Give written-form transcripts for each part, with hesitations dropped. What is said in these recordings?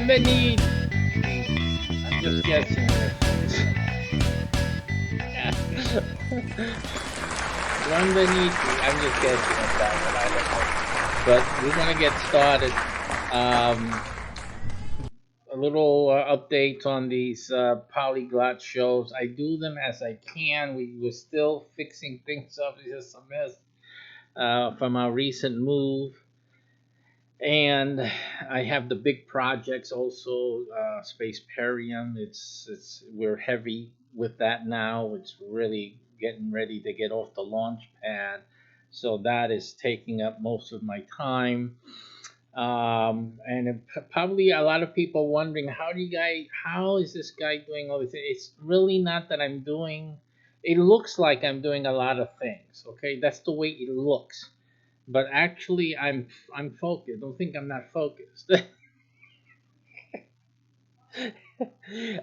Venite. I'm just guessing. One Venite. I'm just guessing at that one. I don't know. But we're gonna get started. A little updates on these polyglot shows. I do them as I can. We're still fixing things up. It's just a mess from our recent move. And I have the big projects also, Space Perium. It's we're heavy with that now. It's really getting ready to get off the launch pad, so that is taking up most of my time. And probably a lot of people wondering how is this guy doing all this? It's really not that I'm doing. It looks like I'm doing a lot of things. Okay, that's the way it looks, but actually I'm focused. Don't think I'm not focused.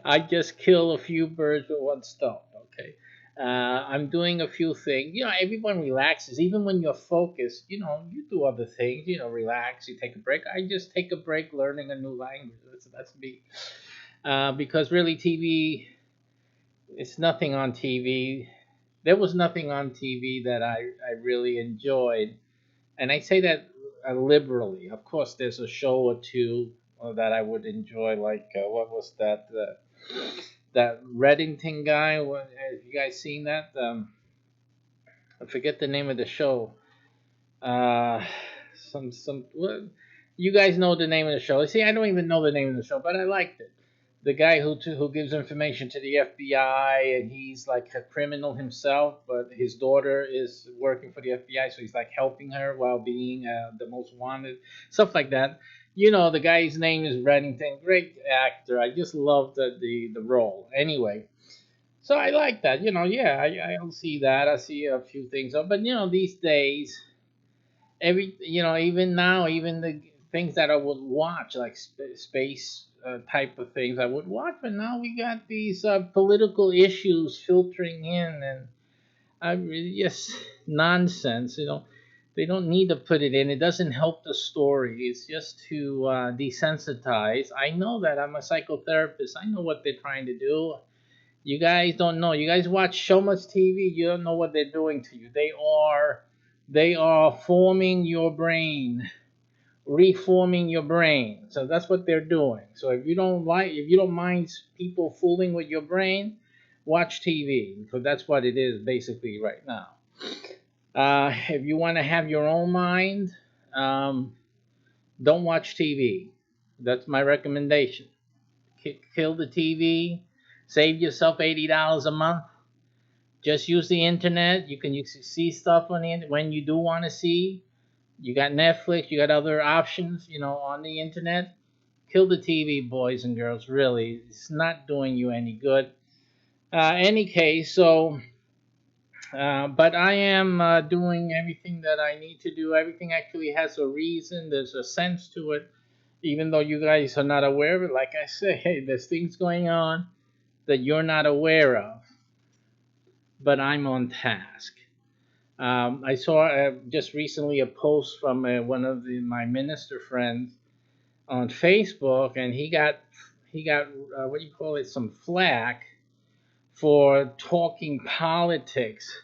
I just kill a few birds with one stone. Okay, I'm doing a few things. Everyone relaxes, even when you're focused. You do other things. Relax. You take a break. I just take a break, learning a new language. That's me. Because really, TV. It's nothing on TV. There was nothing on TV that I really enjoyed, and I say that liberally. Of course, there's a show or two that I would enjoy, like what was that? That Reddington guy. Have you guys seen that? I forget the name of the show. Uh, some. Well, you guys know the name of the show. See, I don't even know the name of the show, but I liked it. The guy who gives information to the FBI, and he's like a criminal himself, but his daughter is working for the FBI, so he's like helping her while being the most wanted, stuff like that. The guy's name is Reddington. Great actor. I just love the role. Anyway, so I like that. Yeah, I'll see that. I see a few things, but these days, even now, even the things that I would watch, like space type of things, I would watch. But now we got these political issues filtering in, and I really just nonsense. They don't need to put it in. It doesn't help the story. It's just to desensitize. I know that I'm a psychotherapist. I know what they're trying to do. You guys don't know. You guys watch so much TV. You don't know what they're doing to you. They are forming your brain, reforming your brain. So that's what they're doing. So if you don't mind people fooling with your brain, watch TV, because that's what it is basically right now. If you want to have your own mind, don't watch TV. That's my recommendation. Kill the TV. Save yourself $80 a month. Just use the internet. You can see stuff on the internet when you do want to see. You got Netflix. You got other options, on the internet. Kill the TV, boys and girls. Really, it's not doing you any good. Any case, so. But I am doing everything that I need to do. Everything actually has a reason. There's a sense to it, even though you guys are not aware of it. Like I say, hey, there's things going on that you're not aware of, but I'm on task. I saw just recently a post from one of my minister friends on Facebook, and he got what do you call it, some flack for talking politics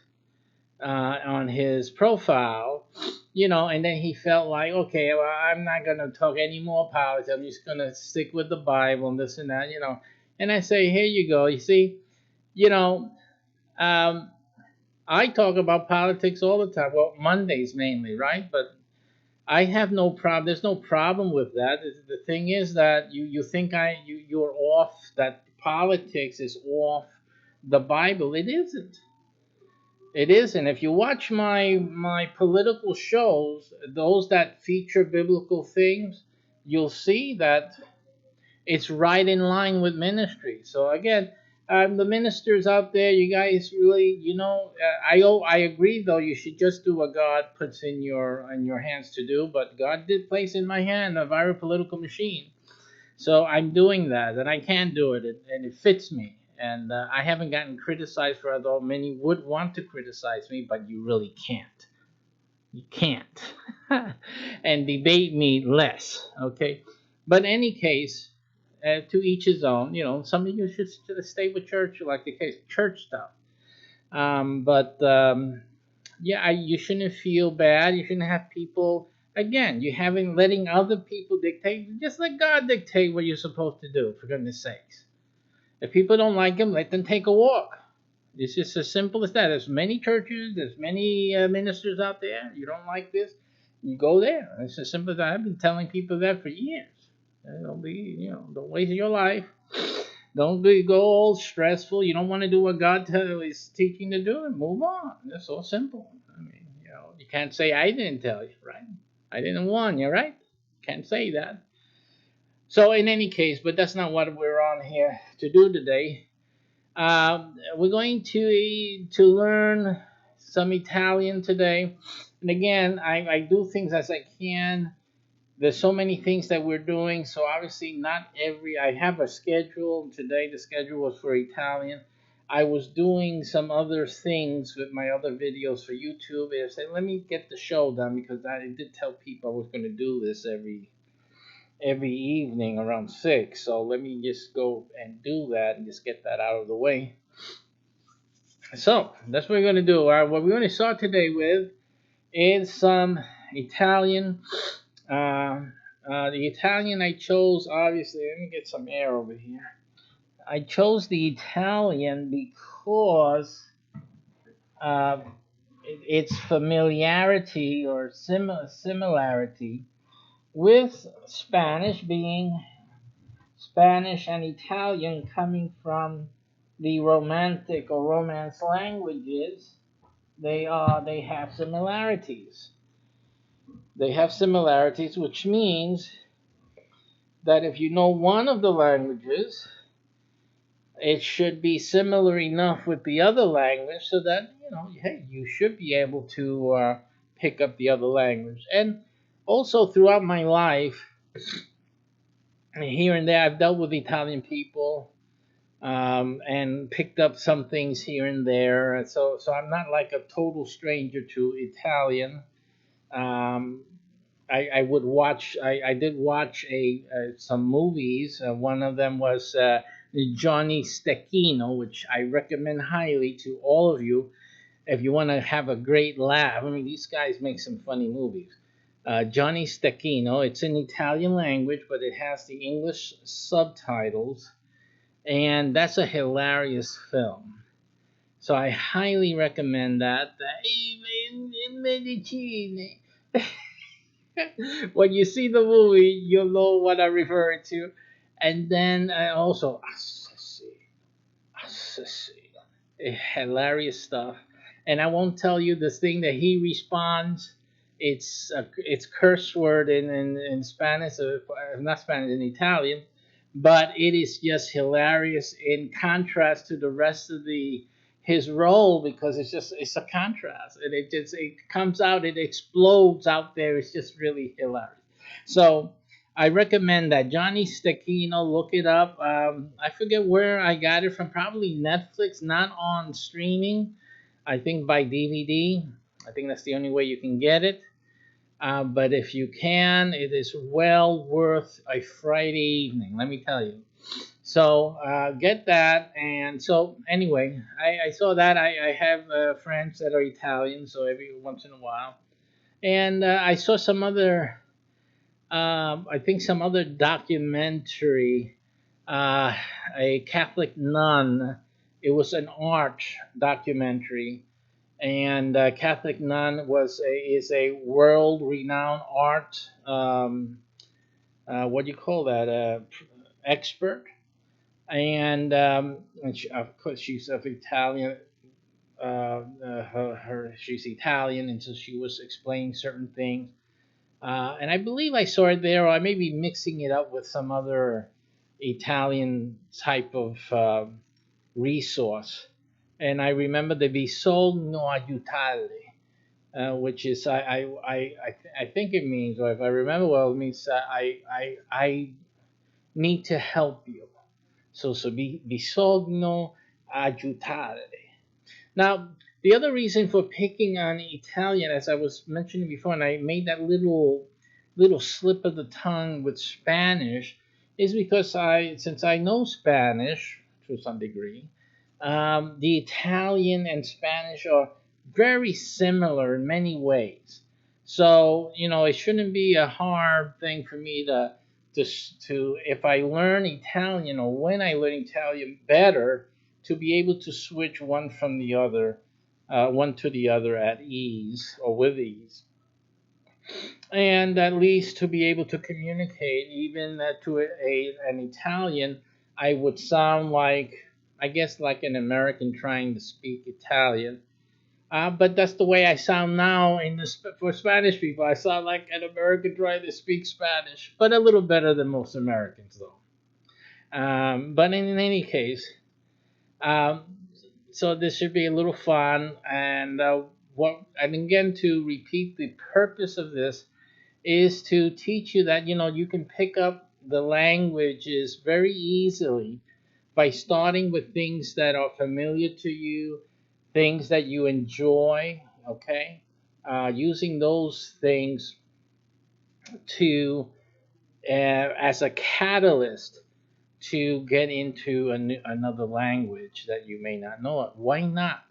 on his profile, and then he felt like, okay, well, I'm not gonna talk any more politics. I'm just gonna stick with the Bible and this and that. And I say, here you go. You see, you know, um, I talk about politics all the time. Well, Mondays mainly, right? But I have no problem. There's no problem with that. The thing is that you think you're off. That politics is off the Bible. It isn't. It isn't. If you watch my political shows, those that feature biblical things, you'll see that it's right in line with ministry. So again, the ministers out there, you guys really, I agree though. You should just do what God puts in your hands to do. But God did place in my hand a very political machine, so I'm doing that, and I can do it, and it fits me. And I haven't gotten criticized for it, although many would want to criticize me, but you really can't. You can't. And debate me less, okay? But in any case, to each his own. Some of you should stay with church, like the case church stuff. But yeah, you shouldn't feel bad. You shouldn't have people. Again, you haven't letting other people dictate. Just let God dictate what you're supposed to do. For goodness sakes, if people don't like him, let them take a walk. It's just as simple as that. There's many churches. There's many ministers out there. You don't like this, you go there. It's as simple as that. I've been telling people that for years. Don't waste your life. Don't go all stressful. You don't want to do what God is teaching to do, and move on. It's so simple. I mean, you can't say I didn't tell you, right? I didn't warn you, right? Can't say that. So in any case, but that's not what we're on here to do today. We're going to learn some Italian today, and again, I do things as I can. There's so many things that we're doing, so obviously not every. I have a schedule today. The schedule was for Italian. I was doing some other things with my other videos for YouTube, and I said, let me get the show done, because I did tell people I was going to do this every evening around 6. So let me just go and do that and just get that out of the way. So that's what we're going to do. What we're going to start today with is some Italian. The Italian I chose, obviously, let me get some air over here. I chose the Italian because uh, its familiarity or similarity with Spanish, being Spanish and Italian coming from the Romantic or Romance languages. They have similarities. They have similarities, which means that if you know one of the languages, it should be similar enough with the other language so that, hey, you should be able to pick up the other language. And also throughout my life, here and there, I've dealt with Italian people, and picked up some things here and there. So I'm not like a total stranger to Italian. Um, I would watch. I did watch some movies. One of them was Johnny Stecchino, which I recommend highly to all of you if you want to have a great laugh. I mean, these guys make some funny movies. Johnny Stecchino. It's in Italian language, but it has the English subtitles, and that's a hilarious film. So I highly recommend that. When you see the movie, you'll know what I'm referring to. And then also, assassin, hilarious stuff. And I won't tell you this thing that he responds. It's curse word in Spanish, or not Spanish, in Italian, but it is just hilarious in contrast to the rest of the his role, because it's a contrast, and it comes out, it explodes out there. It's just really hilarious. So I recommend that. Johnny Stecchino, look it up. I forget where I got it from. Probably Netflix, not on streaming. I think by DVD. I think that's the only way you can get it. But if you can, it is well worth a Friday evening, let me tell you. So get that. And so anyway, I saw that. I have friends that are Italian, so every once in a while. And I saw some other, I think some other documentary, uh, a Catholic nun. It was an art documentary, and Catholic nun is a world renowned art. What do you call that? Expert, and she, of course she's of Italian. She's Italian, and so she was explaining certain things. And I believe I saw it there, or I may be mixing it up with some other Italian type of resource. And I remember the bisogno aiutare, which is I think it means, or if I remember well, it means I need to help you. So bisogno aiutare. Now, the other reason for picking on Italian, as I was mentioning before, and I made that little slip of the tongue with Spanish, is because since I know Spanish to some degree, the Italian and Spanish are very similar in many ways. So it shouldn't be a hard thing for me to if I learn Italian or when I learn Italian better to be able to switch one to the other at ease or with ease, and at least to be able to communicate even to an Italian, I would sound like, I guess, like an American trying to speak Italian. But that's the way I sound now for Spanish people. I sound like an American trying to speak Spanish, but a little better than most Americans, though. But in any case, um, so this should be a little fun. And again, to repeat, the purpose of this is to teach you that you can pick up the languages very easily by starting with things that are familiar to you, things that you enjoy. Okay, using those things to as a catalyst to get into another language that you may not know. Why not?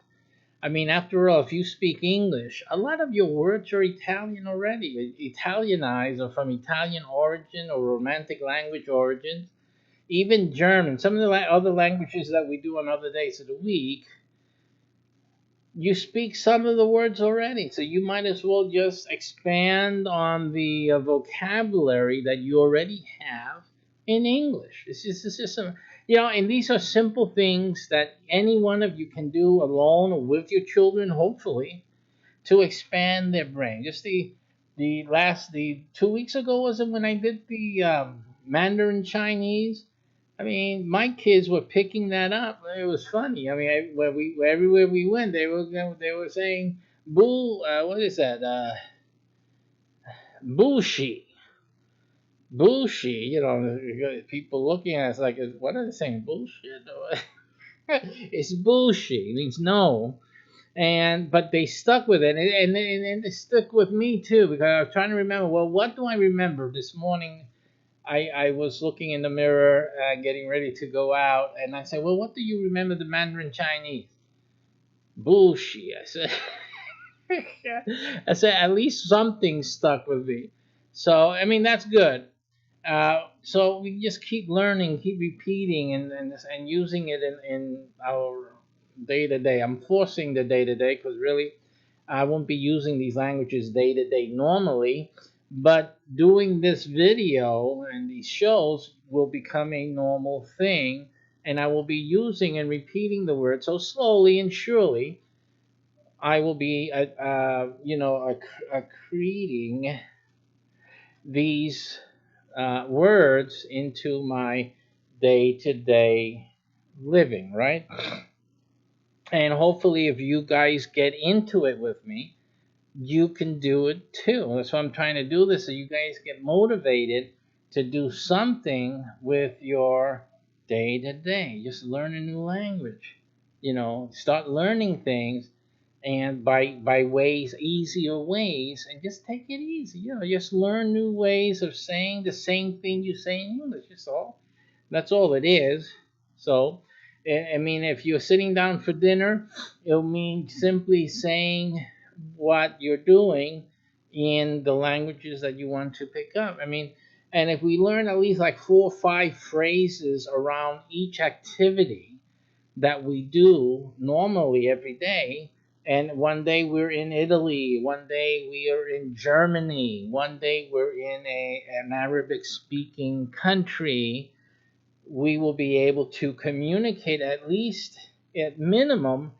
I mean, after all, if you speak English, a lot of your words are Italian already, Italianized or from Italian origin or Romantic language origins. Even German, some of the other languages that we do on other days of the week, you speak some of the words already. So you might as well just expand on the vocabulary that you already have in English. It's just and these are simple things that any one of you can do alone or with your children, hopefully, to expand their brain. Just the 2 weeks ago was it when I did the Mandarin Chinese. I mean, my kids were picking that up. It was funny. I mean, everywhere we went, they were saying bull. What is that? Bullshit. Bullshit. People looking at us like, what are they saying? Bullshit. It's bullshit. It means no. But they stuck with it, and they stuck with me too, because I was trying to remember. Well, what do I remember this morning? I was looking in the mirror, getting ready to go out, and I said, "Well, what do you remember the Mandarin Chinese?" Bullshit. I said. I said at least something stuck with me. So I mean that's good. So we just keep learning, keep repeating, and using it in our day to day. I'm forcing the day to day because really I won't be using these languages day to day normally, but doing this video and these shows will become a normal thing, and I will be using and repeating the word. So slowly and surely, I will be, accreting these words into my day to day living, right? And hopefully, if you guys get into it with me, you can do it too. That's why I'm trying to do this, so you guys get motivated to do something with your day to day. Just learn a new language. Start learning things, and by ways, easier ways, and just take it easy. Just learn new ways of saying the same thing you say in English. That's all. That's all it is. So, I mean, if you're sitting down for dinner, it'll mean simply saying what you're doing in the languages that you want to pick up. I mean, and if we learn at least like 4 or 5 phrases around each activity that we do normally every day, and one day we're in Italy, one day we are in Germany, one day we're in an Arabic speaking country, we will be able to communicate at least at minimum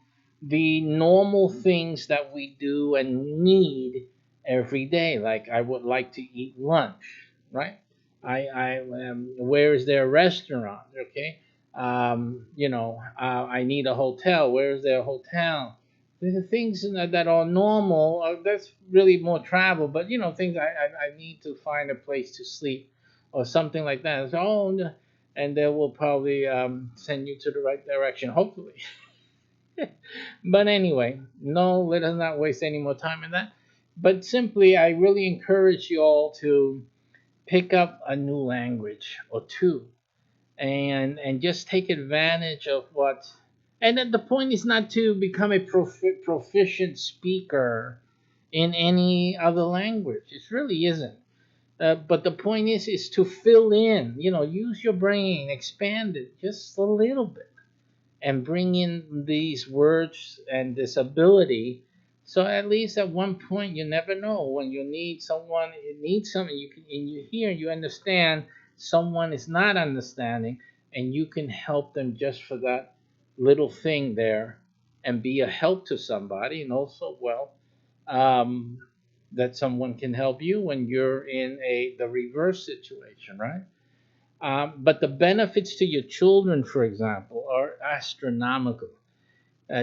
the normal things that we do and need every day. Like I would like to eat lunch, right? Where is there a restaurant? Okay. I need a hotel. Where is there a hotel? The things that are normal, that's really more travel, but things I need to find a place to sleep or something like that. So, oh, no, and they will probably send you to the right direction, hopefully. But anyway, no, let us not waste any more time in that. But simply, I really encourage you all to pick up a new language or two, and just take advantage of what. And then the point is not to become a proficient speaker in any other language. It really isn't. But the point is to fill in, use your brain, expand it just a little bit, and bring in these words and this ability. So at least at one point, you never know when you need something, you can, and you hear, you understand someone is not understanding, and you can help them just for that little thing there, and be a help to somebody, and also, well, um, that someone can help you when you're in the reverse situation, right? But the benefits to your children, for example, are astronomical.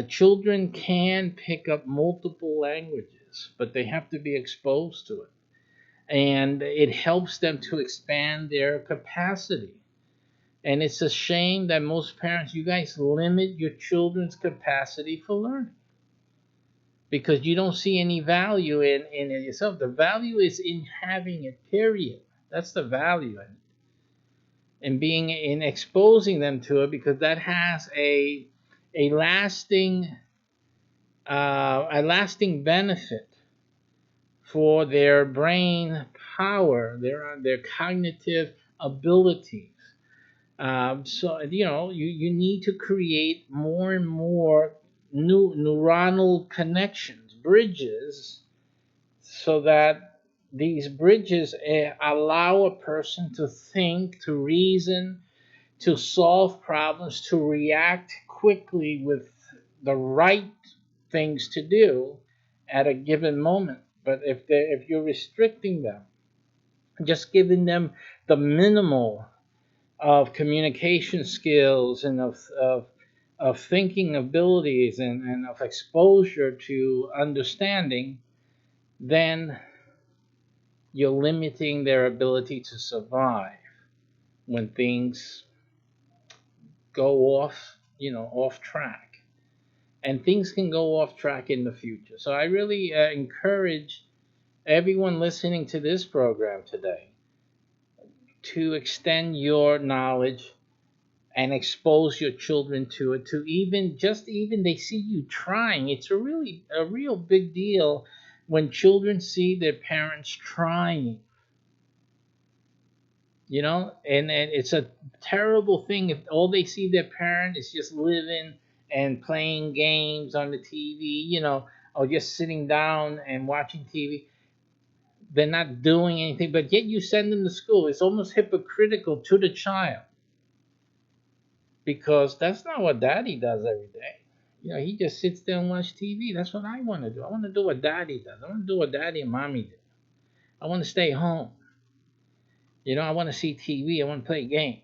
Children can pick up multiple languages, but they have to be exposed to it, and it helps them to expand their capacity. And it's a shame that most parents, you guys limit your children's capacity for learning because you don't see any value in it yourself. The value is in having it, period. That's the value in it. And being in exposing them to it, because that has a lasting benefit for their brain power, their cognitive abilities. So you need to create more and more new neuronal connections, bridges, so that these bridges allow a person to think, to reason, to solve problems, to react quickly with the right things to do at a given moment. But if you're restricting them, just giving them the minimal of communication skills and of thinking abilities and of exposure to understanding, then you're limiting their ability to survive when things go off track. And things can go off track in the future. So I really encourage everyone listening to this program today to extend your knowledge and expose your children to it, to even they see you trying. It's a real big deal when children see their parents trying, and it's a terrible thing if all they see their parent is just living and playing games on the TV, or just sitting down and watching TV. They're not doing anything, but yet you send them to school. It's almost hypocritical to the child because that's not what daddy does every day. He just sits there and watches TV. That's what I want to do. I want to do what daddy does. I want to do what daddy and mommy do. I want to stay home. I want to see TV. I want to play games.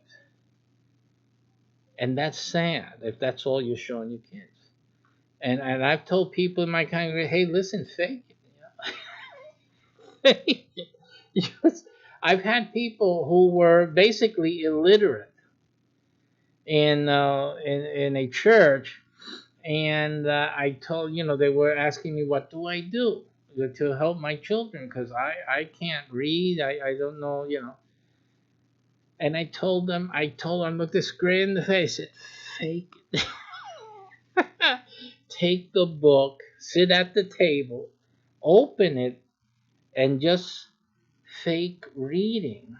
And that's sad if that's all you're showing your kids. And I've told people in my congregation, hey, listen, fake it. Fake it. I've had people who were basically illiterate in a church, and I told they were asking me what do I do to help my children because I can't read, I don't know. And I told them, look this grin in the face. I said, fake it. Take the book, sit at the table, open it, and just fake reading.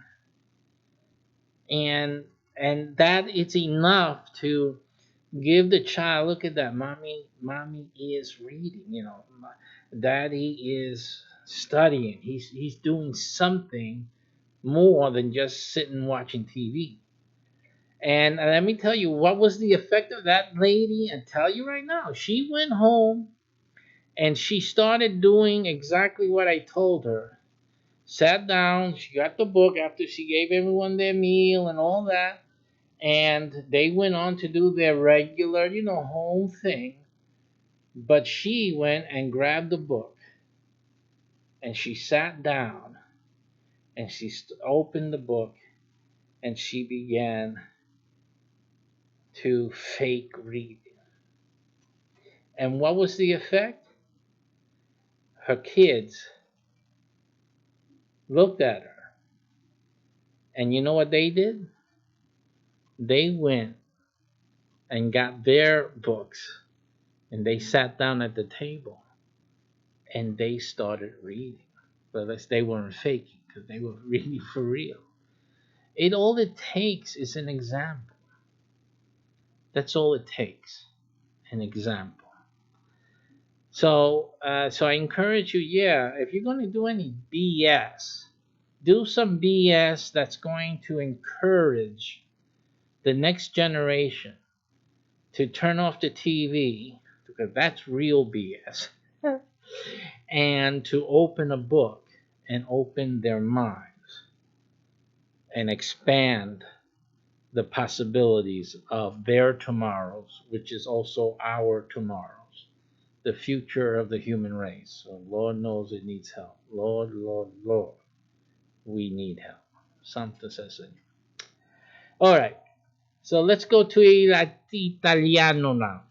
And that it's enough to give the child, look at that, mommy is reading, daddy is studying. He's doing something more than just sitting watching TV. And let me tell you, what was the effect of that lady? And tell you right now, she went home and she started doing exactly what I told her. Sat down, she got the book after she gave everyone their meal and all that, and they went on to do their regular, home thing. But she went and grabbed the book and she sat down and she opened the book and she began to fake read. And what was the effect? Her kids looked at her. And you know what they did? They went and got their books and they sat down at the table and they started reading. But they weren't faking because they were reading for real. All it takes is an example. That's all it takes, an example. So I encourage you, if you're going to do any BS, do some BS that's going to encourage the next generation to turn off the TV, because that's real BS, and to open a book and open their minds and expand the possibilities of their tomorrows, which is also our tomorrows, the future of the human race. So Lord knows it needs help. Lord, we need help. Santo says. All right, so let's go to Italiano now.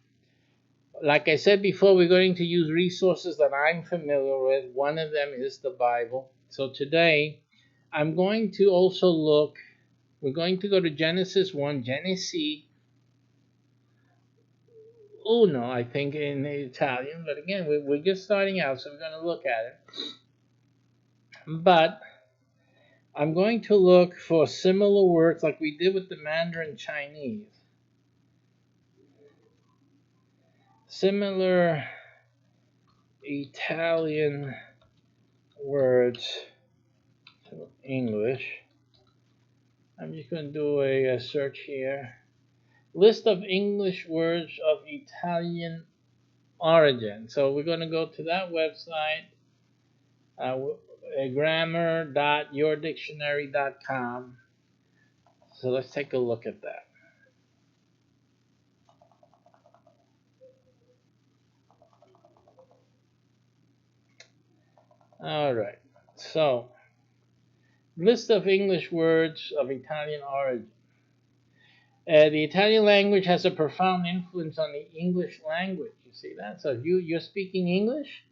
Like I said before, we're going to use resources that I'm familiar with. One of them is the Bible. So today, I'm going to also look, we're going to go to Genesis 1, Genesi uno, I think, in Italian. But again, we're just starting out, so we're going to look at it. But I'm going to look for similar words like we did with the Mandarin Chinese. Similar Italian words to English. I'm just going to do a search here. List of English words of Italian origin. So we're going to go to that website, grammar.yourdictionary.com. So let's take a look at that. All right. So, list of English words of Italian origin. The Italian language has a profound influence on the English language. You see that? So if you're speaking English,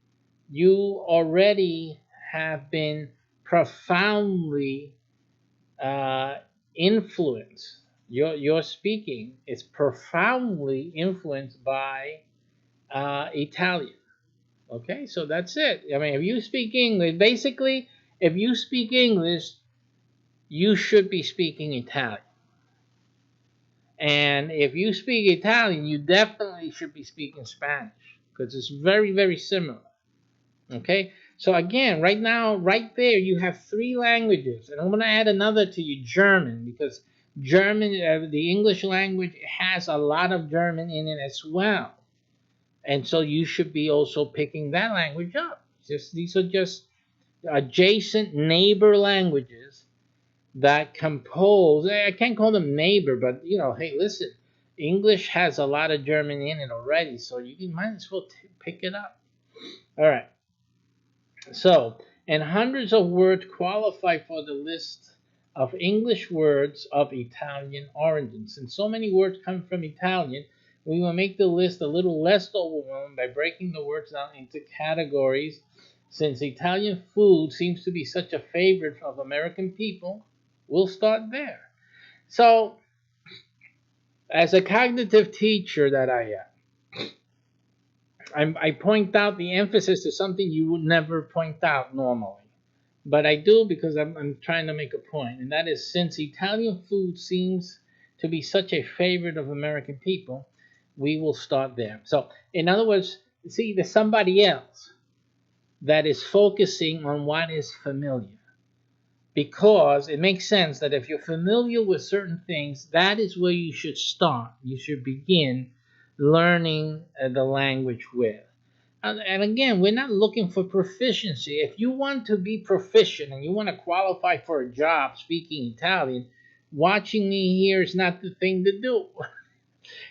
you already have been profoundly influenced. Your speaking is profoundly influenced by Italian. Okay, so that's it. I mean, if you speak English, basically, if you speak English, you should be speaking Italian. And if you speak Italian, you definitely should be speaking Spanish because it's very, very similar. Okay, so again, right now, right there, you have three languages, and I'm going to add another to you, German, because German, the English language, has a lot of German in it as well, and so you should be also picking that language up. These are just adjacent neighbor languages that compose. I can't call them neighbor, but hey, listen, English has a lot of German in it already, so you might as well pick it up. All right. So, and hundreds of words qualify for the list of English words of Italian origin. Since so many words come from Italian, we will make the list a little less overwhelming by breaking the words down into categories. Since Italian food seems to be such a favorite of American people, we'll start there. So, as a cognitive teacher that I point out the emphasis to something you would never point out normally. But I do because I'm trying to make a point, and that is since Italian food seems to be such a favorite of American people, we will start there. So, in other words, see, there's somebody else that is focusing on what is familiar. Because it makes sense that if you're familiar with certain things, that is where you should start. You should begin learning the language with. And again, we're not looking for proficiency. If you want to be proficient and you want to qualify for a job speaking Italian, watching me here is not the thing to do.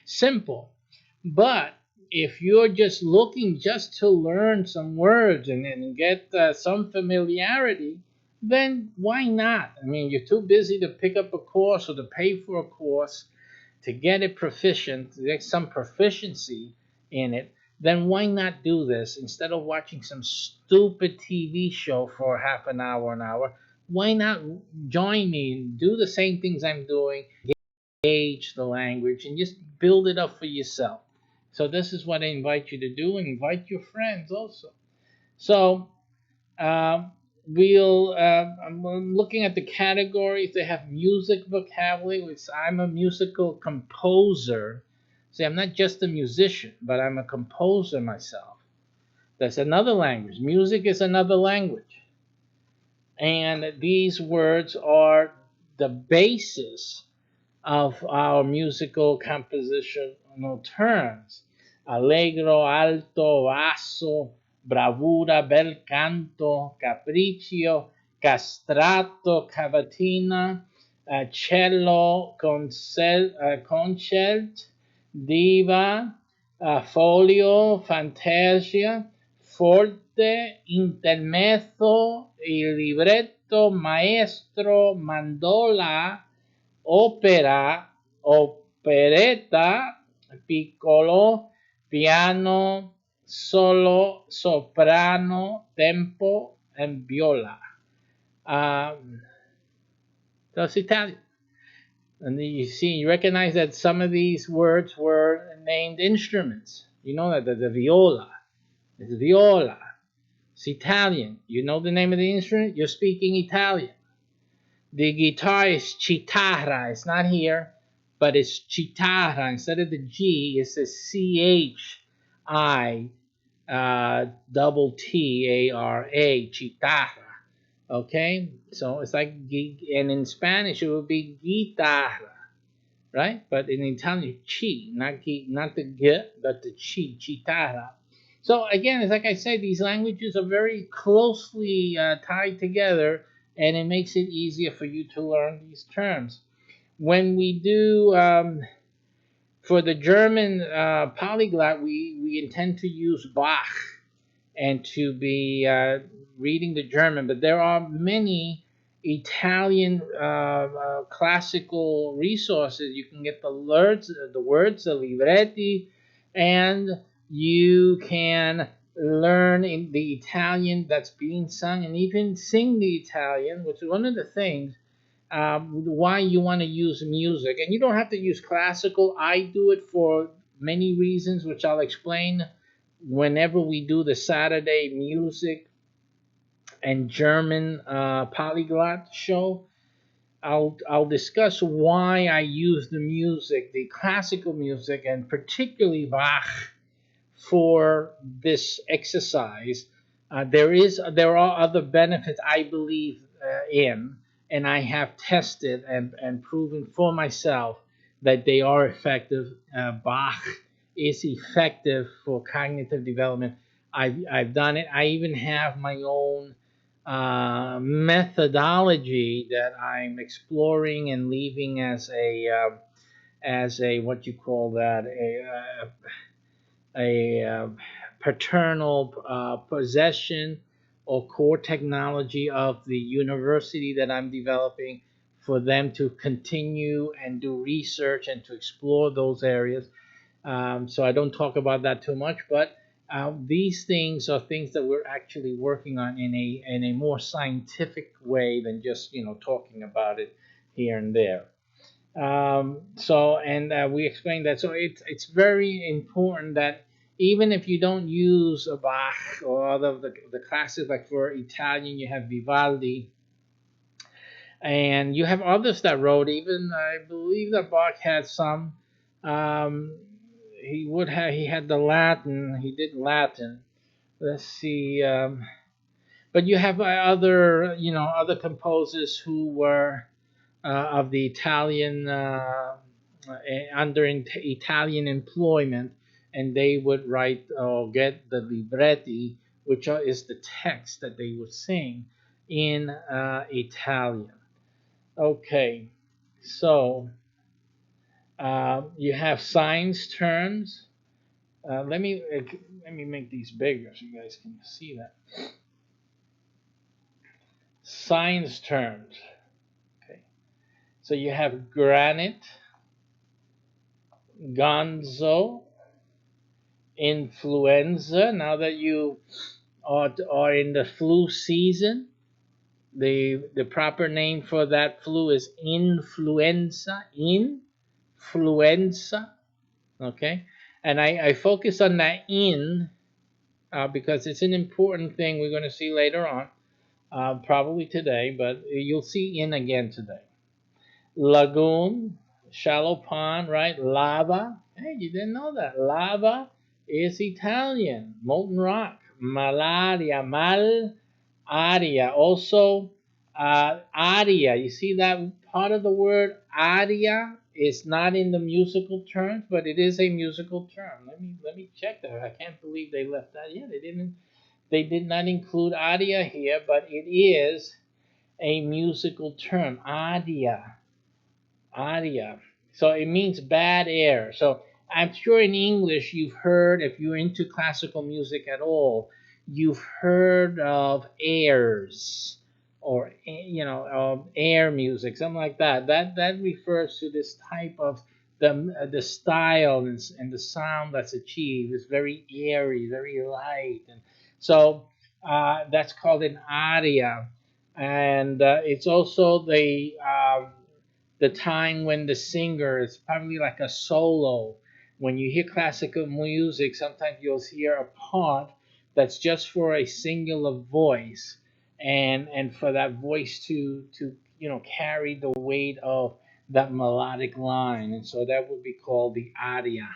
Simple. But if you're just looking just to learn some words and get some familiarity, then why not? I mean, you're too busy to pick up a course or to pay for a course to get it proficient, to get some proficiency in it, then why not do this instead of watching some stupid TV show for half an hour? Why not join me and do the same things I'm doing, engage the language, and just build it up for yourself? So this is what I invite you to do, and invite your friends also. So uh, I'm looking at the categories. They have music vocabulary, which I'm a musical composer. See, I'm not just a musician, but I'm a composer myself. That's another language. Music is another language. And these words are the basis of our musical compositional terms. Allegro, alto, basso, bravura, bel canto, capriccio, castrato, cavatina, cello, concert, diva, folio, fantasia, forte, intermezzo, il libretto, maestro, mandola, ópera, operetta, piccolo, piano, solo, soprano, tempo, and viola. That's Italian. And then you recognize that some of these words were named instruments. You know that the viola is viola. It's Italian. You know the name of the instrument? You're speaking Italian. The guitar is chitarra. It's not here, but it's chitarra. Instead of the G, it's a CHI double TARA, chitarra. Okay, so it's like, and in Spanish it would be guitarra, right? But in Italian, chi, not the g, but the chi, chitarra. So again, it's like I said, these languages are very closely tied together, and it makes it easier for you to learn these terms. When we do for the German polyglot, we intend to use Bach and to be reading the German, but there are many Italian classical resources. You can get the words, the libretti, and you can learn in the Italian that's being sung, and even sing the Italian, which is one of the things why you want to use music. And you don't have to use classical. I do it for many reasons, which I'll explain whenever we do the Saturday music and German polyglot show. I'll discuss why I use the music, the classical music, and particularly Bach for this exercise. There are other benefits I believe in, and I have tested and proven for myself that they are effective. Bach is effective for cognitive development. I've done it. I even have my own methodology that I'm exploring and leaving as a what you call that, a paternal possession or core technology of the university that I'm developing, for them to continue and do research and to explore those areas. So I don't talk about that too much, but these things are things that we're actually working on in a more scientific way than just talking about it here and there. We explained that. So it's very important that even if you don't use a Bach or other of the classics, like for Italian, you have Vivaldi, and you have others that wrote. Even I believe that Bach had some. Um, he had the Latin. He did Latin. Let's see. But you have other other composers who were of the Italian under Italian employment, and they would write or get the libretti, which is the text that they would sing in Italian. Okay, so you have signs terms. Let me make these bigger so you guys can see that. Signs terms. Okay, so you have granite, gonzo, influenza. Now that you are in the flu season, the proper name for that flu is influenza. Influenza. Okay, and I focus on that in because it's an important thing we're going to see later on, probably today, but you'll see in again today. Lagoon, shallow pond, right? Lava. Hey, you didn't know that. Lava is Italian. Molten rock. Malaria, mal aria. Also, aria. You see that part of the word aria is not in the musical terms, but it is a musical term. Let me check that. I can't believe they left that. Yeah, they didn't. They did not include aria here, but it is a musical term. Aria. Aria. So it means bad air. So I'm sure in English you've heard, if you're into classical music at all, you've heard of airs or air music, something like that. That refers to this type of the style and the sound that's achieved. It's very airy, very light, and so that's called an aria. And it's also the time when the singer is probably like a solo. When you hear classical music, sometimes you'll hear a part that's just for a singular voice, and for that voice to carry the weight of that melodic line, and so that would be called the aria.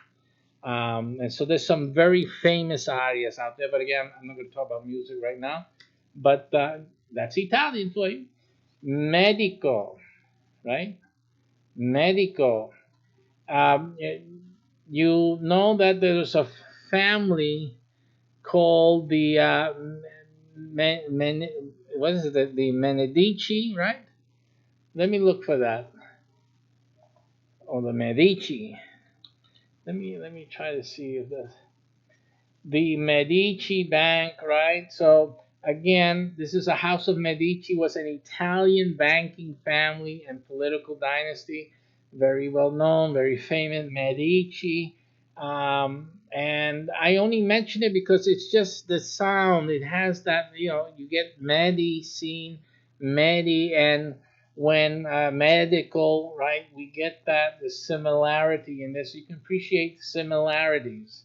And so there's some very famous arias out there, but again, I'm not going to talk about music right now. But that's Italian for you. Medico, right? Medico. Um, you know that there's a family called the what is it? The Medici, right? Let me look for that. Or the Medici. Let me try to see if that's the Medici Bank, right? So again, this is a House of Medici, was an Italian banking family and political dynasty, very well known, very famous, Medici. And I only mention it because it's just the sound. It has that, you get medicine, medi, and when medical, right? We get that the similarity in this. You can appreciate the similarities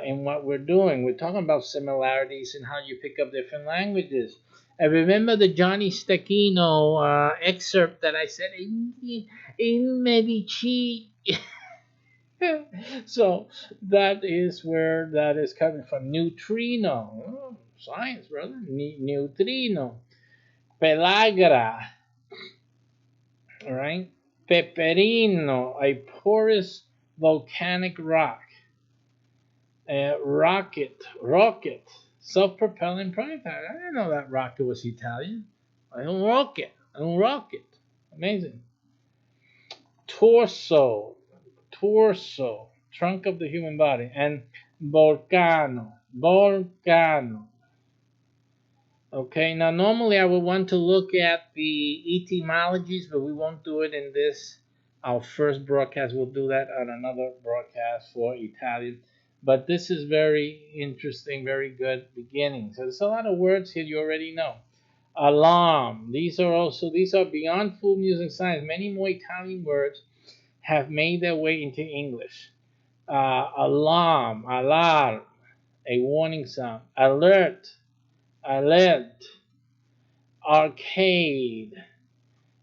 in what we're doing. We're talking about similarities in how you pick up different languages. I remember the Johnny Stecchino excerpt that I said in Medici. So that is where that is coming from. Neutrino. Oh, science, brother. Neutrino. Pelagra. All right. Peperino, a porous volcanic rock. Rocket, self-propelling projectile. I didn't know that rocket was Italian. I don't rocket. Amazing. Torso, trunk of the human body, and volcano. Okay, now normally I would want to look at the etymologies, but we won't do it in this, our first broadcast. We'll do that on another broadcast for Italian. But this is very interesting, very good beginning. So there's a lot of words here you already know. Alarm. These are beyond full music science. Many more Italian words have made their way into English. Alarm, alarm, a warning sound. Alert, alert, arcade,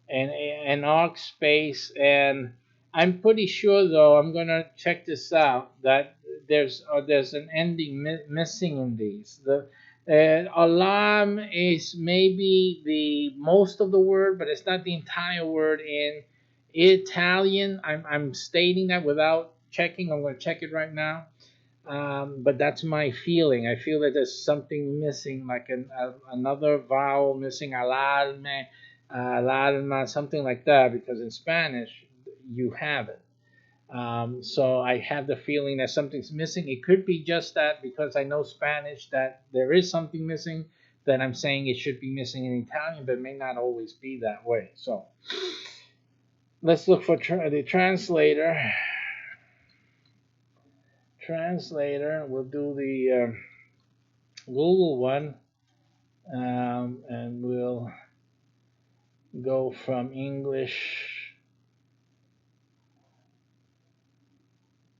and an arc space. And I'm pretty sure, though, I'm gonna check this out, that there's an ending missing in these. The alarm is maybe the most of the word, but it's not the entire word in Italian. I'm stating that without checking. I'm going to check it right now. But that's my feeling. I feel that there's something missing, like another vowel missing, alarme, alarma, something like that, because in Spanish you have it. So I have the feeling that something's missing. It could be just that because I know Spanish that there is something missing, that I'm saying it should be missing in Italian, but it may not always be that way. So let's look for the translator. We'll do the Google one, and we'll go from English.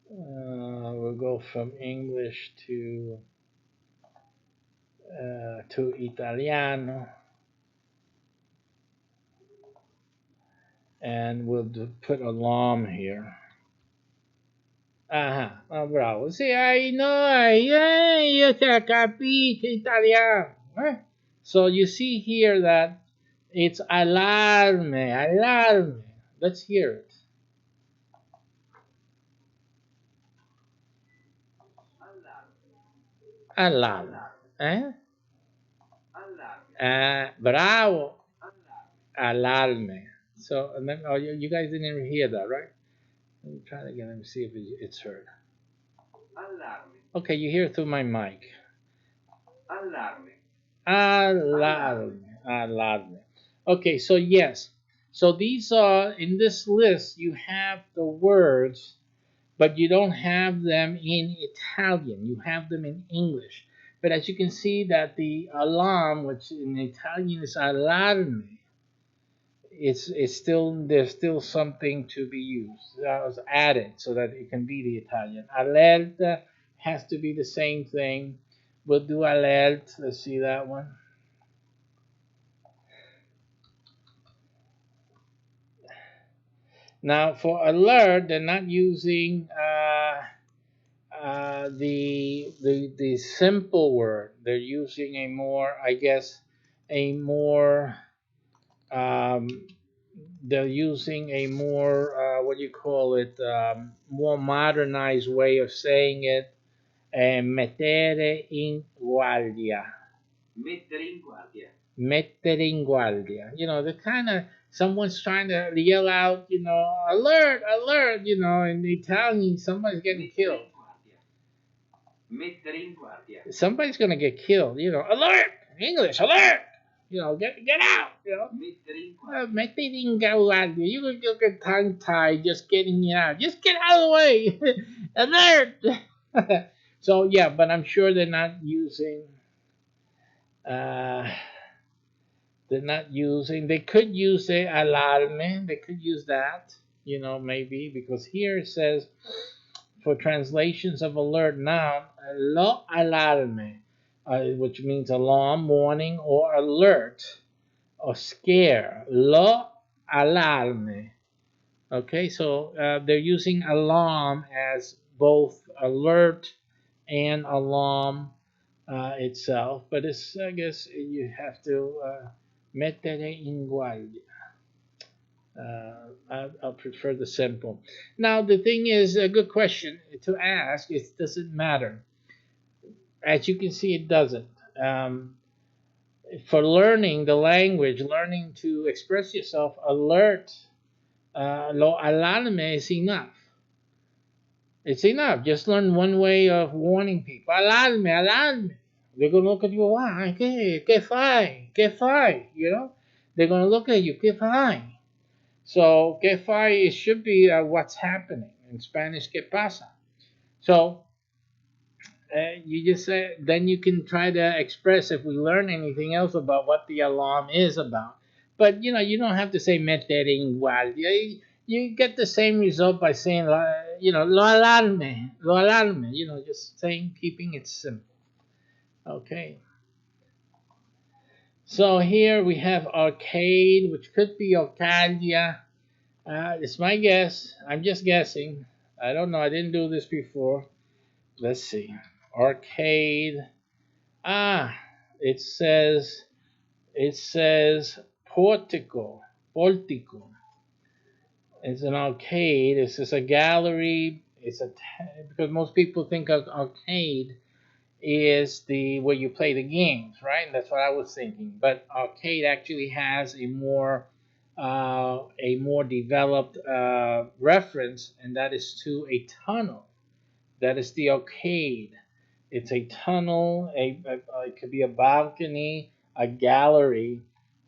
We'll go from English to Italiano, and we'll put alarm here. Bravo. Sì, io ti capisco italiano. So you see here that it's allarme, allarme. Let's hear it. Allarme. Eh? Bravo. Allarme. So, and then, you guys didn't even hear that, right? Let me try it again. Let me see if it's heard. Okay, you hear it through my mic. Alarme. Alarme. Okay, so yes. So these are, in this list, you have the words, but you don't have them in Italian. You have them in English. But as you can see that the alarm, which in Italian is allarme, it's still, there's still something to be used. That was added so that it can be the Italian. Allerta has to be the same thing. We'll do alert. Let's see that one. Now for alert, they're not using the simple word. They're using a more, I guess, a more they're using a more what do you call it, more modernized way of saying it. Mettere in guardia. Mettere in guardia. You know, the kind of, someone's trying to yell out, you know, alert, alert. You know, in Italian, somebody's getting killed. Somebody's gonna get killed. You know, alert! English, alert! You know, get out. You know, mettere in guardia. You get tongue tied just getting it out. Just get out of the way. Alert! So yeah, but I'm sure they're not using. Uh, they're not using. They could use a alarme. They could use that. You know, maybe because here it says, for translations of alert noun, lo alarme, which means alarm, warning, or alert, or scare. Lo alarme. Okay, so they're using alarm as both alert and alarm itself, but it's, I guess you have to mettere in guardia. I'll prefer the simple. Now, the thing is, a good question to ask is, does it matter? As you can see, it doesn't. For learning the language, learning to express yourself, alert, lo alarme is enough. It's enough. Just learn one way of warning people. Alarme, alarme. They're going to look at you, wow, que fai, que fai, you know? They're going to look at you, que fai. So, que fai, it should be what's happening. In Spanish, que pasa. So, You just say, then you can try to express if we learn anything else about what the alarm is about. But you don't have to say meter igual. You get the same result by saying, lo alarme, lo alarme. Just saying, keeping it simple. Okay. So here we have arcade, which could be Arcadia. It's my guess. I'm just guessing. I don't know. I didn't do this before. Let's see. Arcade. Ah, it says portico. Portico. It's an arcade. It's just a gallery. Because most people think of arcade is the where you play the games, right? And that's what I was thinking. But arcade actually has a more developed reference, and that is to a tunnel. That is the arcade. It's a tunnel. It could be a balcony, a gallery,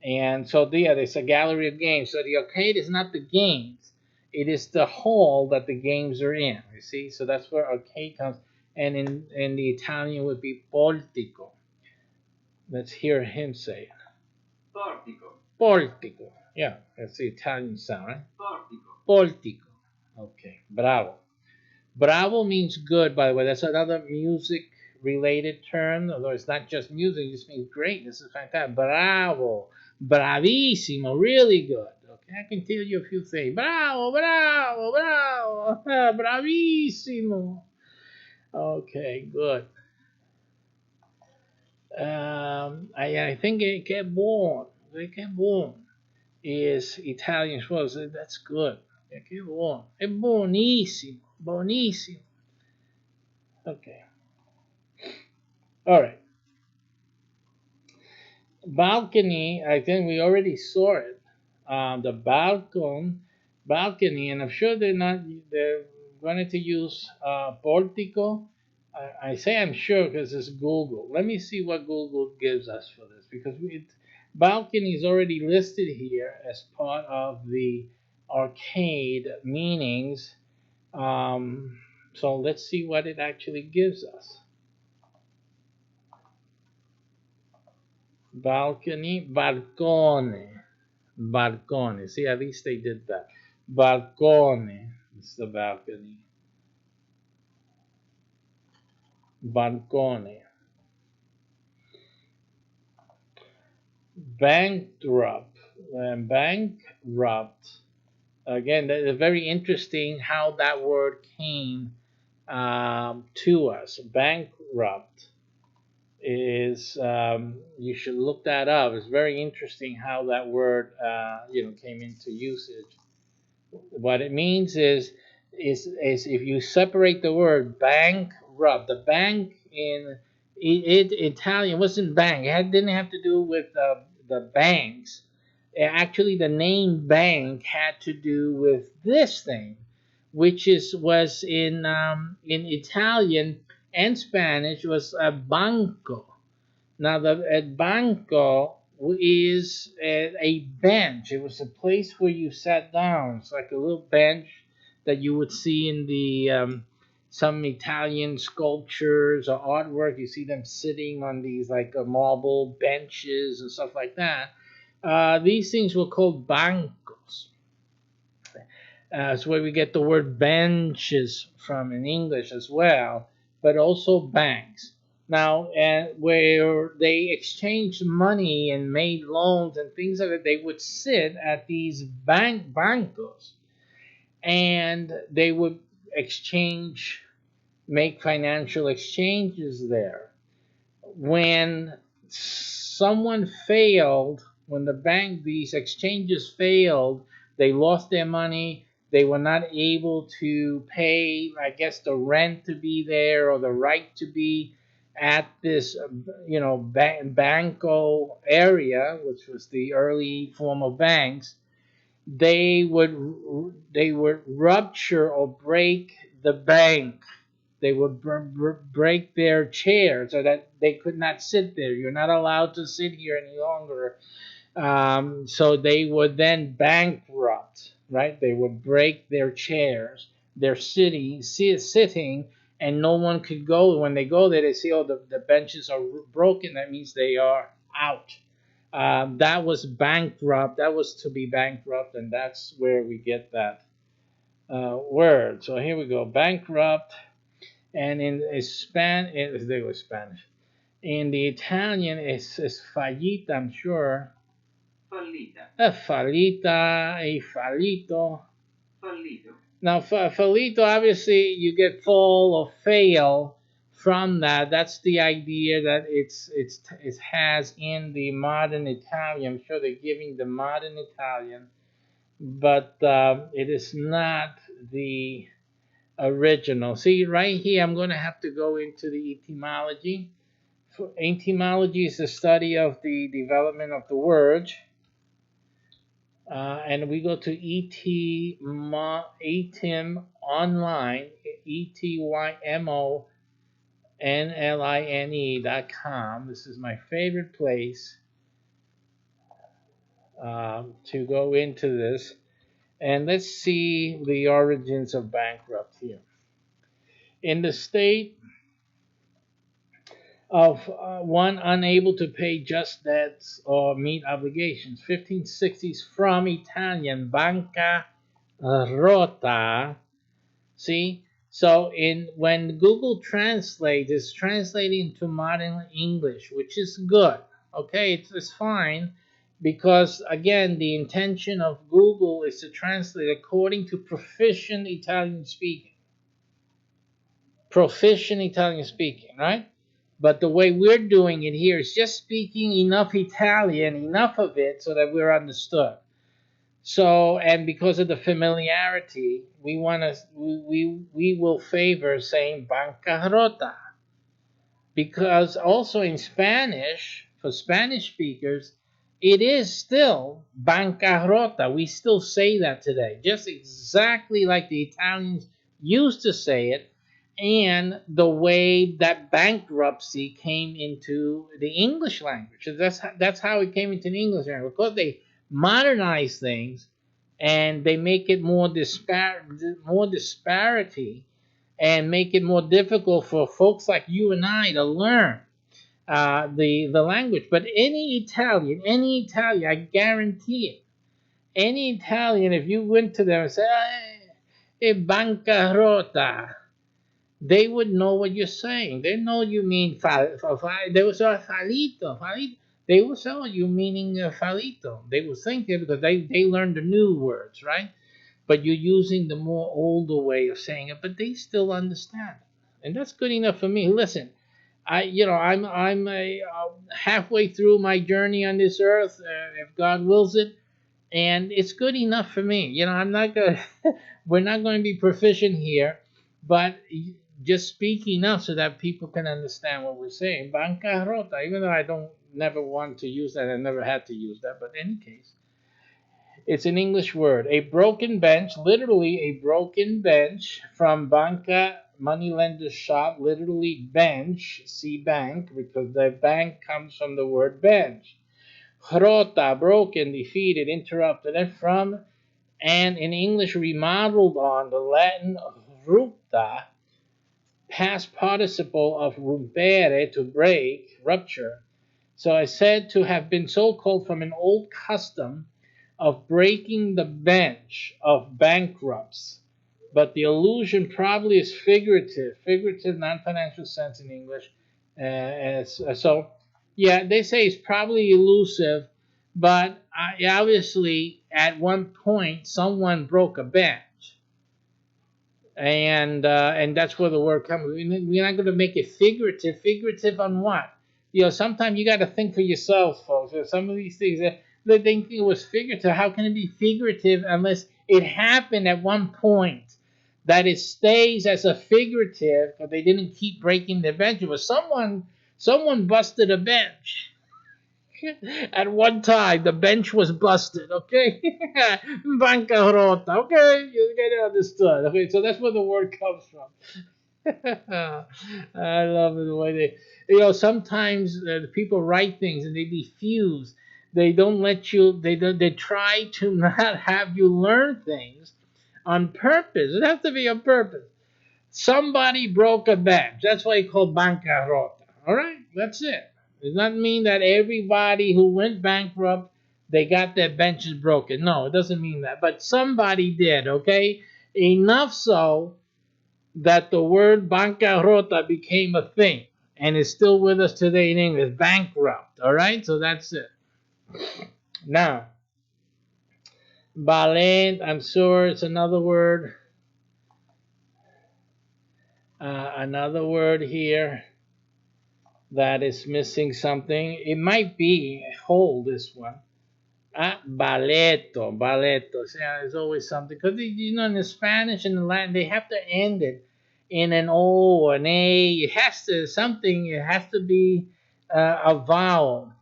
and so yeah, there's a gallery of games. So the arcade is not the games; it is the hall that the games are in. You see, so that's where arcade comes. And in the Italian would be portico. Let's hear him say it. Portico. Portico. Yeah, that's the Italian sound, right? Portico. Portico. Okay, bravo. Bravo means good, by the way. That's another music related term, although it's not just music, it just means great. This is fantastic. Bravo. Bravissimo. Really good. Okay, I can tell you a few things. Bravo, bravo, bravo. Bravissimo. Okay, good. I think che buono. Che buono is Italian as well. So that's good. Che buono. È buonissimo. Buonissimo. Okay. All right. Balcony, I think we already saw it. The balcony, and I'm sure they're going to use portico. I say I'm sure because it's Google. Let me see what Google gives us for this because balcony is already listed here as part of the arcade meanings. So let's see what it actually gives us. Balcony, balcone, balcone. See, at least they did that. Balcone. It's the balcony. Balcone. Bankrupt. Bankrupt. Again, that is very interesting how that word came to us. Bankrupt is you should look that up. It's very interesting how that word came into usage. What it means is if you separate the word bankrupt, the bank in Italian wasn't bank. Didn't have to do with the banks. Actually, the name bank had to do with this thing, which was in Italian and Spanish was a banco. Now, the banco is a bench. It was a place where you sat down. It's like a little bench that you would see in the some Italian sculptures or artwork. You see them sitting on these like marble benches and stuff like that. These things were called bancos. That's where we get the word benches from in English as well, but also banks. Now, where they exchanged money and made loans and things like that, they would sit at these bancos, and they would make financial exchanges there. When someone failed, when these exchanges failed, they lost their money. They were not able to pay, I guess, the rent to be there or the right to be at this, banco area, which was the early form of banks. They would rupture or break the bank. They would break their chair so that they could not sit there. You're not allowed to sit here any longer. So they would then bankrupt, right? They would break their chairs. They're sitting, and no one could go. When they go there, they see, oh, the benches are broken. That means they are out. That was bankrupt. That was to be bankrupt, and that's where we get that word. So here we go, bankrupt, and in there was Spanish. In the Italian, it's fallita, I'm sure. Fallita. Fallita, a fallito. Fallito. Now, fallito, obviously, you get fall or fail from that. That's the idea that it has in the modern Italian. I'm sure they're giving the modern Italian, but it is not the original. See, right here, I'm going to have to go into the etymology. Etymology is the study of the development of the word. And we go to etym online, etymonline.com. This is my favorite place to go into this. And let's see the origins of bankrupt here. In the state of one unable to pay just debts or meet obligations. 1560s, from Italian banca rota. See, so when Google Translate is translating into modern English, which is good. Okay, it's fine, because again, the intention of Google is to translate according to proficient Italian speaking. Proficient Italian speaking, right? But the way we're doing it here is just speaking enough Italian, enough of it, so that we're understood. So, and because of the familiarity, we will favor saying bancarrota, because also in Spanish, for Spanish speakers, it is still bancarrota. We still say that today, just exactly like the Italians used to say it, and the way that bankruptcy came into the English language. That's how it came into the English language, because they modernize things and they make it more disparity, and make it more difficult for folks like you and I to learn the language. But any Italian, I guarantee it, any Italian, if you went to them and said, "E bancarrota," they would know what you're saying. They know you mean they would say falito, falito. They will say, oh, you meaning falito. They will think it because they learned the new words, right? But you're using the more older way of saying it, but they still understand it, and that's good enough for me. Listen, I'm halfway through my journey on this earth, if God wills it, and it's good enough for me. I'm not gonna, we're not going to be proficient here, but just speak enough so that people can understand what we're saying. Bancarrota, even though I don't never want to use that, I never had to use that, but in any case, it's an English word. A broken bench, literally a broken bench, from banca, moneylender's shop, literally bench, see bank, because the bank comes from the word bench. Rota, broken, defeated, interrupted, and in English remodeled on the Latin rupta, past participle of rompere, to break, rupture. So I said to have been so called from an old custom of breaking the bench of bankrupts. But the allusion probably is figurative, non-financial sense in English. So, yeah, they say it's probably elusive, but obviously at one point someone broke a bench, and that's where the word comes. We're not going to make it figurative. Figurative on what? Sometimes you got to think for yourself, folks. Some of these things they think it was figurative. How can it be figurative unless it happened at one point that it stays as a figurative? Because they didn't keep breaking the bench. It was someone busted a bench. At one time, the bench was busted, okay? Bancarrota, okay? You get it understood. Okay, so that's where the word comes from. I love the way sometimes people write things and they diffuse. They don't let you, they try to not have you learn things on purpose. It has to be on purpose. Somebody broke a bench. That's why you call bancarrota. All right, that's it. It doesn't mean that everybody who went bankrupt they got their benches broken. No, it doesn't mean that. But somebody did. Okay, enough so that the word bancarrota became a thing and is still with us today in English. Bankrupt. All right, so that's it. Now, ballet. I'm sure it's another word. Another word here that is missing something. It might be hold this one. Ah, balletto, balletto. So, yeah, there's always something because you know in the Spanish and the Latin they have to end it in an O or an A. It has to something. It has to be a vowel.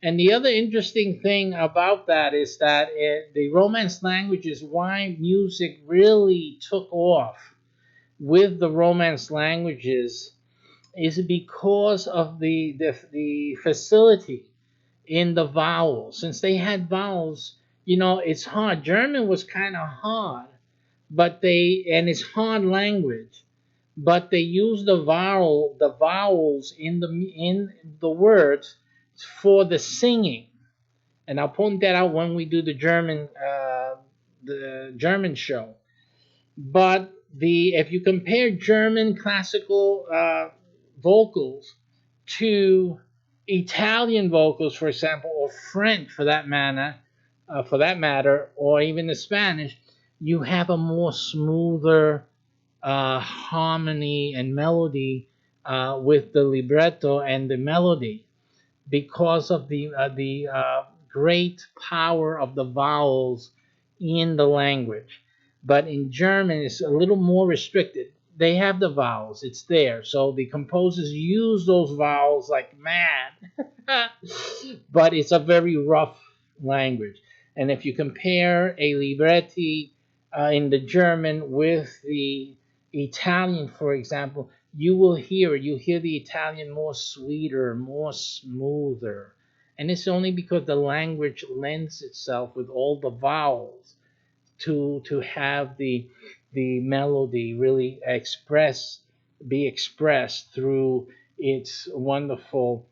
And the other interesting thing about that is that the Romance languages, why music really took off with the Romance languages is because of the facility in the vowels. Since they had vowels, you know, it's hard. German was kind of hard, but and it's hard language, but they use the vowels in the words for the singing. And I'll point that out when we do the German show. But the if you compare German classical vocals to Italian vocals, for example, or French for that matter, or even the Spanish, you have a more smoother harmony and melody with the libretto and the melody because of the great power of the vowels in the language. But in German, it's a little more restricted. They have the vowels; it's there. So the composers use those vowels like mad. But it's a very rough language. And if you compare a libretti in the German with the Italian, for example, you hear the Italian more sweeter, more smoother. And it's only because the language lends itself with all the vowels to have the melody really be expressed through its wonderful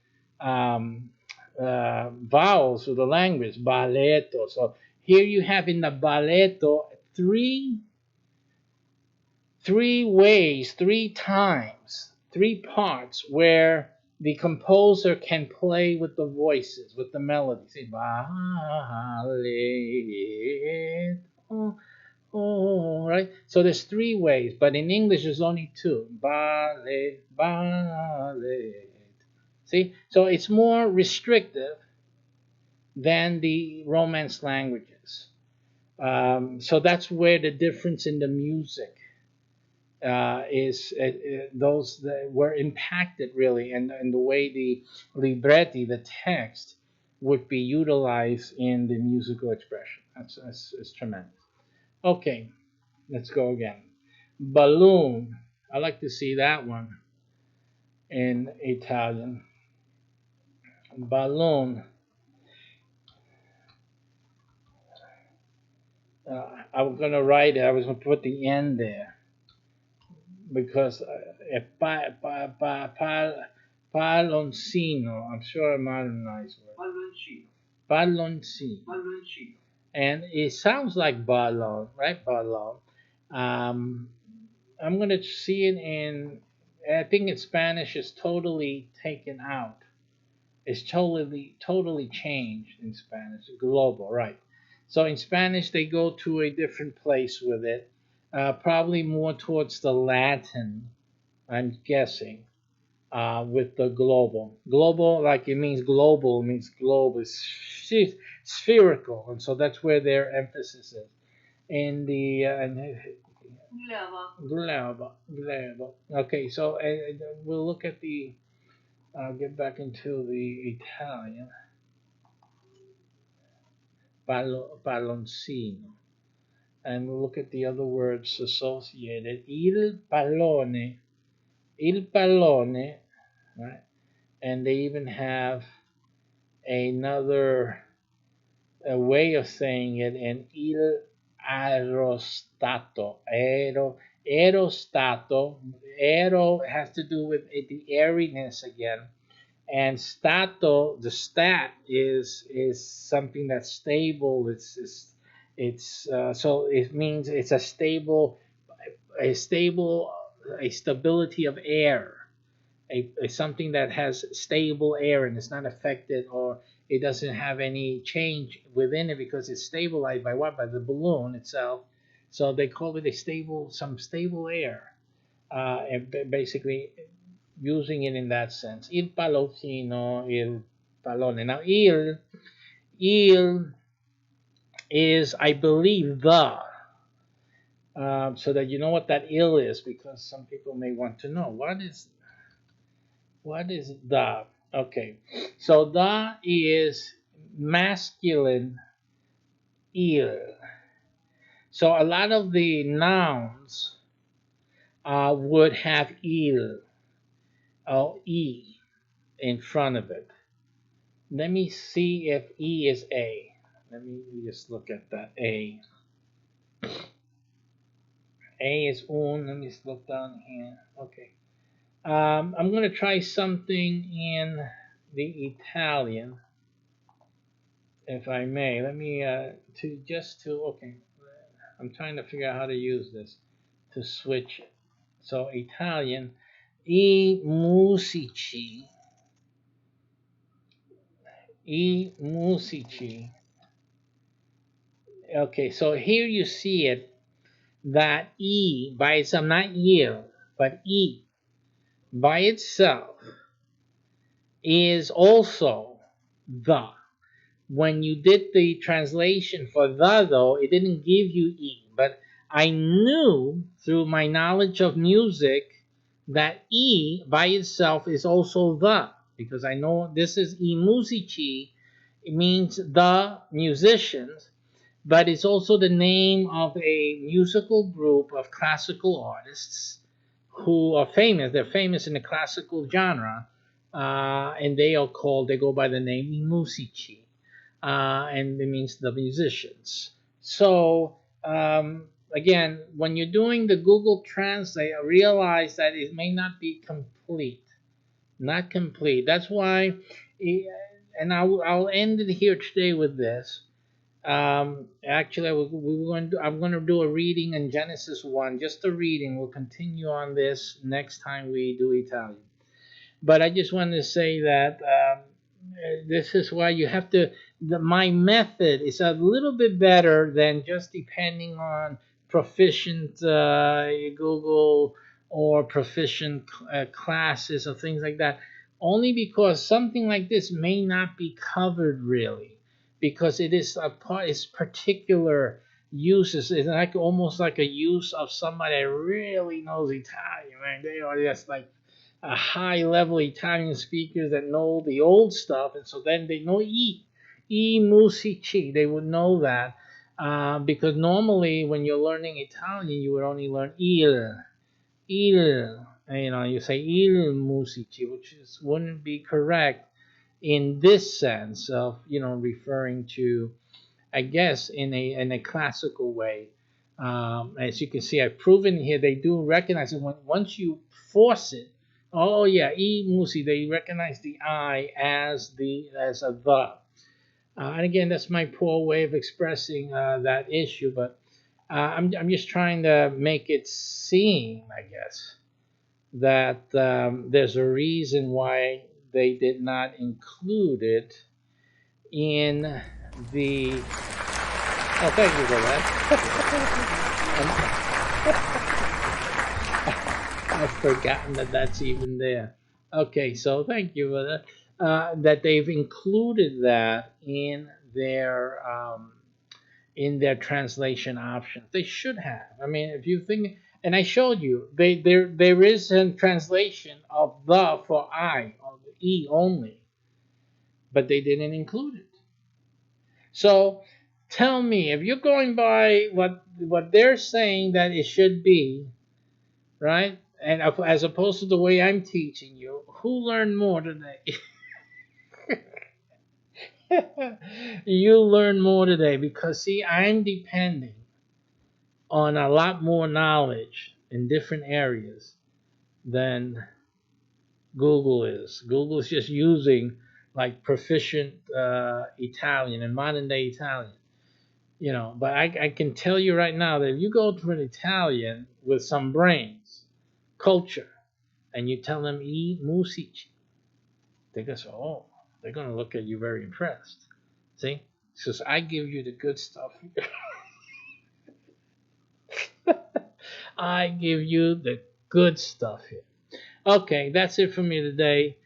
vowels of the language, balletto. So here you have in the balletto three ways, three times, three parts where the composer can play with the voices, with the melody. Say ballet, oh, right? So there's three ways, but in English there's only two. Ballet, ballet. See? So it's more restrictive than the Romance languages. So that's where the difference in the music is those that were impacted really, and the way the libretti, the text, would be utilized in the musical expression. That's tremendous. Okay, let's go again. Balloon. I like to see that one in Italian. Balloon. I was gonna write it. I was gonna put the end there because palloncino. I'm sure I'm not a nice word. Palloncino. Palloncino. Palloncino. And it sounds like ballon, right? Ballon. Um, I'm gonna see it in. I think in Spanish it's totally taken out. It's totally changed in Spanish. Global, right? So in Spanish they go to a different place with it, probably more towards the Latin. I'm guessing with the global. Global, like it means global, it means globe is spherical, and so that's where their emphasis is. In the global. Okay, so we'll look at the. I'll get back into the Italian. Palloncino. And we'll look at the other words associated. Il pallone, right? And they even have another a way of saying it in il aerostato. Aerostato. Aero has to do with the airiness again, and stato, the stat is something that's stable. So it means it's a stable a stability of air, a something that has stable air and it's not affected, or it doesn't have any change within it because it's stabilized by what? By the balloon itself. So they call it some stable air, and basically using it in that sense. Il paloncino, il pallone. Now, il is, I believe, the. So that you know what that ill is, because some people may want to know what is the. Okay, so the is masculine il. So a lot of the nouns would have il or e in front of it. Let me see if E is A. Let me just look at that. A. A is un. Let me just look down here. Okay. I'm going to try something in the Italian, if I may. Let me, okay. I'm trying to figure out how to use this to switch it. So, Italian. I musici. I musici. Okay, so here you see it, that E by itself, not yield, but E by itself is also the. When you did the translation for the, though, it didn't give you E, but I knew through my knowledge of music that E by itself is also the, because I know this is I musici, it means the musicians, but it's also the name of a musical group of classical artists who are famous. They're famous in the classical genre, and they go by the name I musici, and it means the musicians. So, again, when you're doing the Google Translate, realize that it may not be complete. Not complete. That's why, and I'll end it here today with this. Actually, I'm going to do a reading in Genesis 1, just a reading. We'll continue on this next time we do Italian. But I just wanted to say that this is why you have to. My method is a little bit better than just depending on proficient Google or proficient classes or things like that. Only because something like this may not be covered really, because it is a part. It's particular uses. It's like almost like a use of somebody that really knows Italian. Man, they are just like a high level Italian speakers that know the old stuff, and so then they know I musici. They would know that because normally when you're learning Italian, you would only learn il. You know, you say il musici, which wouldn't be correct in this sense of referring to, I guess, in a classical way. As you can see, I've proven here they do recognize it once you force it. Oh yeah, I musi. They recognize the I as a the. And again, that's my poor way of expressing that issue, but I'm just trying to make it seem, I guess, that there's a reason why they did not include it in the. Oh, thank you for that. I've forgotten that that's even there. Okay, so thank you for that. That they've included that in their translation options. They should have. I mean, if you think, and I showed you, there is a translation of the for I or the E only, but they didn't include it. So tell me, if you're going by what they're saying that it should be, right? And as opposed to the way I'm teaching you, who learned more today? You learn more today because see, I'm depending on a lot more knowledge in different areas than Google is. Google is just using like proficient Italian and modern day Italian. But I can tell you right now that if you go to an Italian with some brains, culture, and you tell them I musici, they're gonna say, oh, they're gonna look at you very impressed. See, because I give you the good stuff. I give you the good stuff here. Okay, that's it for me today.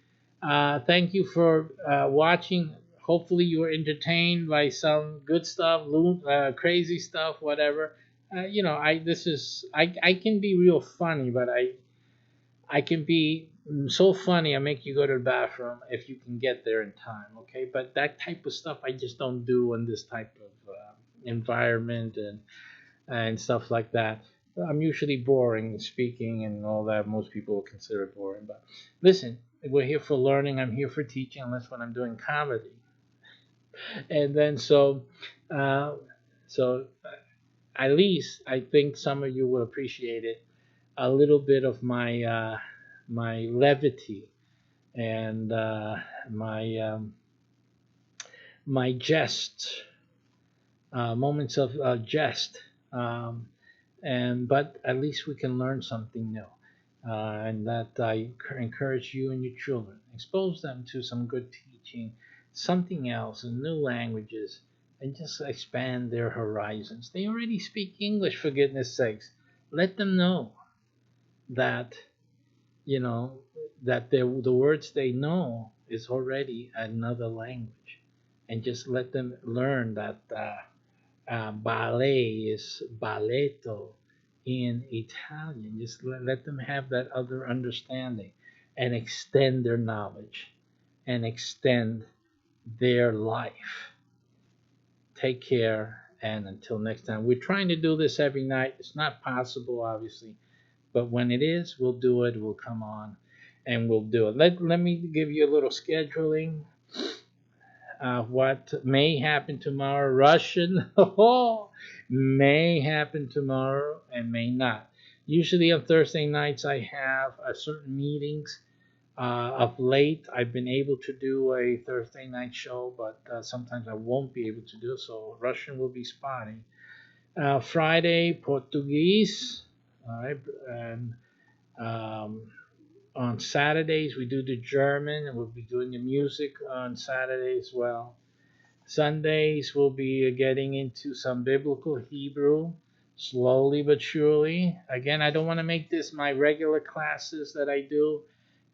Thank you for watching. Hopefully, you were entertained by some good stuff, crazy stuff, whatever. I can be real funny, but I can be so funny. I make you go to the bathroom if you can get there in time. Okay, but that type of stuff I just don't do in this type of environment and stuff like that. I'm usually boring speaking and all that. Most people will consider it boring. But listen, we're here for learning. I'm here for teaching, unless when I'm doing comedy. And then uh, so at least I think some of you will appreciate it. A little bit of my levity and my jest, moments of jest. But at least we can learn something new. And that I encourage you and your children. Expose them to some good teaching, something else, and new languages, and just expand their horizons. They already speak English, for goodness sakes. Let them know that, you know, that the words they know is already another language. And just let them learn that ballet is balletto in Italian. Just let them have that other understanding and extend their knowledge and extend their life. Take care, and until next time. We're trying to do this every night. It's not possible, obviously, but when it is, we'll do it. We'll come on and we'll do it. Let me give you a little scheduling. What may happen tomorrow, Russian, may happen tomorrow and may not. Usually on Thursday nights, I have certain meetings. Of late, I've been able to do a Thursday night show, but sometimes I won't be able to do so. Russian will be spotty. Friday, Portuguese. All right, and um, on Saturdays we do the German, and we'll be doing the music on Saturday as well. Sundays we'll be getting into some biblical Hebrew, slowly but surely. Again, I don't want to make this my regular classes that I do,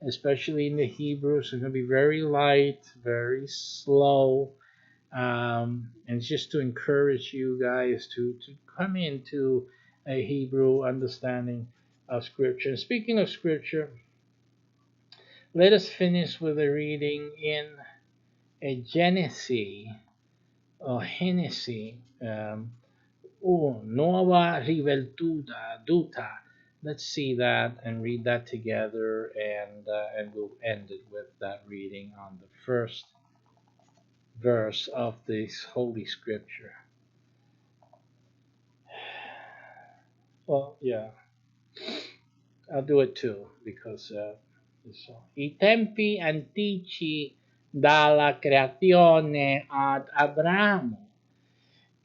especially in the Hebrew. So it's going to be very light, very slow. And it's just to encourage you guys to come into a Hebrew understanding of Scripture. And speaking of Scripture, let us finish with a reading in a Genesis or Hennessy. Nuova riveltuta, duta. Let's see that and read that together, and we'll end it with that reading on the first verse of this Holy Scripture. Well, yeah, I'll do it too because I tempi antici dalla creazione ad Abramo.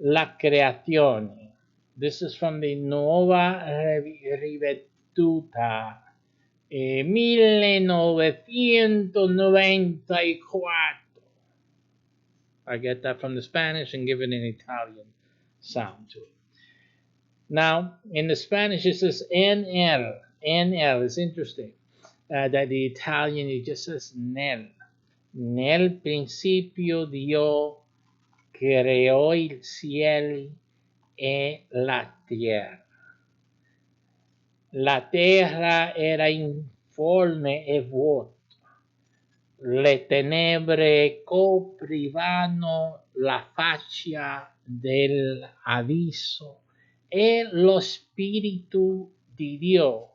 La creazione. This is from the Nuova Rivettuta 1994. I get that from the Spanish and give it an Italian sound to it. Now, in the Spanish, it says NL. NL is interesting. That the Italian, it just says nel. Nel principio Dio creò il cielo e la tierra. La terra era informe e vuota. Le tenebre coprivano la faccia dell'abisso e lo spirito di Dio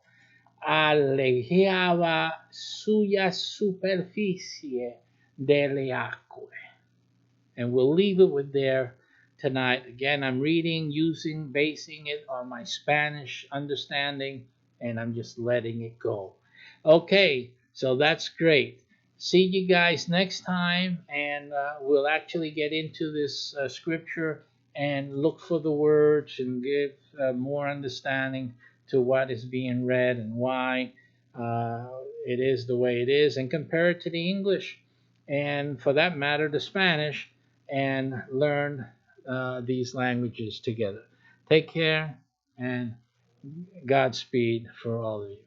allegava sulla superficie delle acque. And we'll leave it with there tonight. Again, I'm reading, basing it on my Spanish understanding and I'm just letting it go. Okay, so that's great. See you guys next time, and we'll actually get into this scripture and look for the words and give more understanding to what is being read and why uh, it is the way it is, and compare it to the English, and for that matter, the Spanish, and learn these languages together. Take care, and Godspeed for all of you.